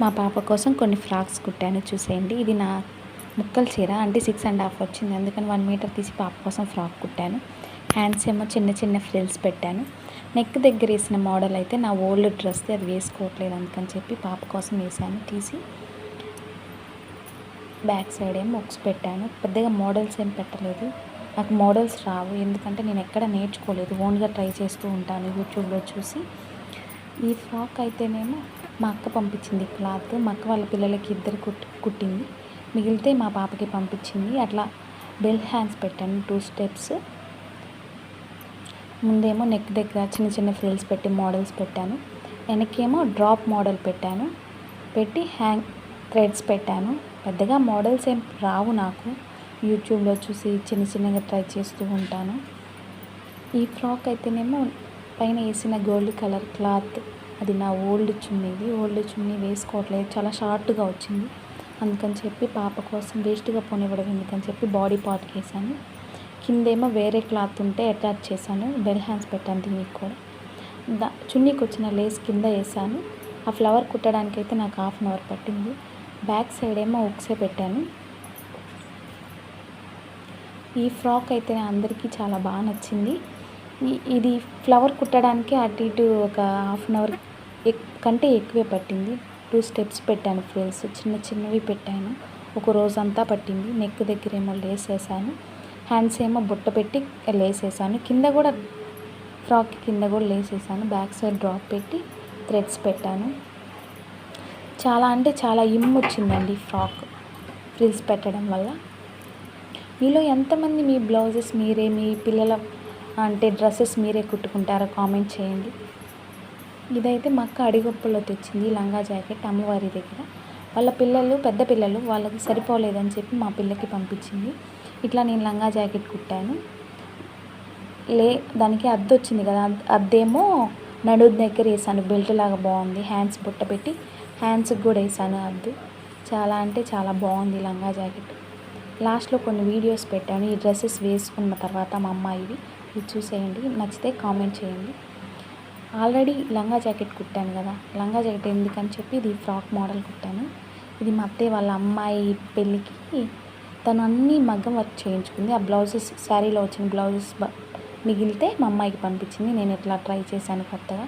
మా పాప కోసం కొన్ని ఫ్రాక్స్ కుట్టాను, చూసేయండి. ఇది నా ముక్కల చీర, అంటే 6.5 వచ్చింది, అందుకని 1 మీటర్ తీసి పాప కోసం ఫ్రాక్ కుట్టాను. హ్యాండ్స్ ఏమో చిన్న చిన్న ఫ్రిల్స్ పెట్టాను. నెక్ దగ్గర వేసిన మోడల్ అయితే నా ఓల్డ్ డ్రెస్ది, అది వేసుకోవట్లేదు, అందుకని చెప్పి పాప కోసం వేసాను తీసి. బ్యాక్ సైడ్ ఏమో బుక్స్ పెట్టాను. పెద్దగా మోడల్స్ ఏం పెట్టలేదు, నాకు మోడల్స్ రావు, ఎందుకంటే నేను ఎక్కడ నేర్చుకోలేదు, ఓన్గా ట్రై చేస్తూ ఉంటాను యూట్యూబ్లో చూసి. ఈ ఫ్రాక్ అయితేనేమో మా అక్క పంపించింది క్లాత్, మా అక్క వాళ్ళ పిల్లలకి ఇద్దరు కుట్టింది, మిగిలితే మా పాపకి పంపించింది. అట్లా బెల్ హ్యాండ్స్ పెట్టాను, 2 స్టెప్స్. ముందేమో నెక్ దగ్గర చిన్న చిన్న ఫ్రిల్స్ పెట్టి మోడల్స్ పెట్టాను, వెనకేమో డ్రాప్ మోడల్ పెట్టాను, పెట్టి హ్యాంగ్ థ్రెడ్స్ పెట్టాను. పెద్దగా మోడల్స్ ఏం రావు నాకు, యూట్యూబ్లో చూసి చిన్న చిన్నగా ట్రై చేస్తూ ఉంటాను. ఈ ఫ్రాక్ అయితేనేమో పైన వేసిన గోల్డ్ కలర్ క్లాత్, అది నా ఓల్డ్ చున్నీ వేసుకోవట్లేదు, చాలా షార్ట్గా వచ్చింది, అందుకని చెప్పి పాప కోసం వేస్ట్గా పోనివ్వడం ఎందుకని చెప్పి బాడీ పార్ట్కి వేసాను. కిందేమో వేరే క్లాత్ ఉంటే అటాచ్ చేశాను, బెల్ హ్యాండ్స్ పెట్టాను దీనికి కూడా. చున్నీకి వచ్చిన లేస్ కింద వేసాను. ఆ ఫ్లవర్ కుట్టడానికి అయితే నాకు 1/2 అవర్ పట్టింది. బ్యాక్ సైడ్ ఏమో ఉక్సే పెట్టాను. ఈ ఫ్రాక్ అయితే అందరికీ చాలా బాగా నచ్చింది. ఇది ఫ్లవర్ కుట్టడానికి అటు ఇటు ఒక 1/2 అవర్ కంటే ఎక్కువే పట్టింది. 2 స్టెప్స్ పెట్టాను, ఫ్రిల్స్ చిన్న చిన్నవి పెట్టాను, ఒక రోజంతా పట్టింది. నెక్ దగ్గర ఏమో లేస్ వేసాను, హ్యాండ్స్ ఏమో బుట్ట పెట్టి లేస్ వేసాను, కింద కూడా ఫ్రాక్ కింద కూడా లేస్ వేసాను. బ్యాక్ సైడ్ డ్రాప్ పెట్టి థ్రెడ్స్ పెట్టాను. చాలా అంటే చాలా వచ్చిందండి ఫ్రాక్ ఫ్రిల్స్ పెట్టడం వల్ల. మీలో ఎంతమంది మీ బ్లౌజెస్ మీరే, మీ పిల్లల అంటే డ్రెస్సెస్ మీరే కుట్టుకుంటారో కామెంట్ చేయండి. ఇదైతే మా అక్క అడిగొప్పలో తెచ్చింది, లంగా జాకెట్ అమ్మవారి దగ్గర. వాళ్ళ పిల్లలు పెద్ద పిల్లలు, వాళ్ళకి సరిపోలేదని చెప్పి మా పిల్లకి పంపించింది. ఇట్లా నేను లంగా జాకెట్ కుట్టాను. దానికి అద్దు వచ్చింది కదా, అద్దేమో నడుము దగ్గర వేసాను, బెల్ట్ లాగా బాగుంది. హ్యాండ్స్ బుట్ట పెట్టి హ్యాండ్స్కి కూడా వేసాను అద్దు. చాలా అంటే చాలా బాగుంది లంగా జాకెట్. లాస్ట్లో కొన్ని వీడియోస్ పెట్టాను ఈ డ్రెస్సెస్ వేసుకున్న తర్వాత మా అమ్మాయివి, ఇది చూసేయండి, నచ్చితే కామెంట్ చేయండి. ఆల్రెడీ లంగా జాకెట్ కుట్టాను కదా, లంగా జాకెట్ ఎందుకని చెప్పి ఇది ఫ్రాక్ మోడల్ కుట్టాను. ఇది మా అత్తయ్య వాళ్ళ అమ్మాయి పెళ్ళికి తను అన్నీ మగ్గం వర్క్ చేయించుకుంది. ఆ బ్లౌజెస్, శారీలో వచ్చిన బ్లౌజెస్ మిగిలితే మా అమ్మాయికి పంపించింది. నేను ఇట్లా ట్రై చేశాను కొత్తగా,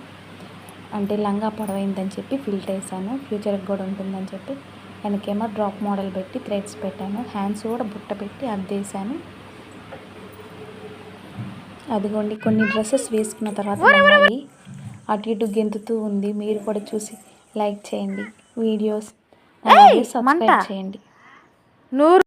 అంటే లంగా పొడవైందని చెప్పి ఫిల్ట్ వేసాను, ఫ్యూచర్కి కూడా ఉంటుందని చెప్పి. వెనకేమో డ్రాప్ మోడల్ పెట్టి థ్రెడ్స్ పెట్టాను, హ్యాండ్స్ కూడా బుట్ట పెట్టి అద్దేశాను. అదిగోండి, కొన్ని డ్రెస్సెస్ వేసుకున్న తర్వాత అమ్మాయి అటు ఇటు గెంతుతూ ఉంది. మీరు కూడా చూసి లైక్ చేయండి, వీడియోస్ సబ్స్క్రైబ్ చేయండి.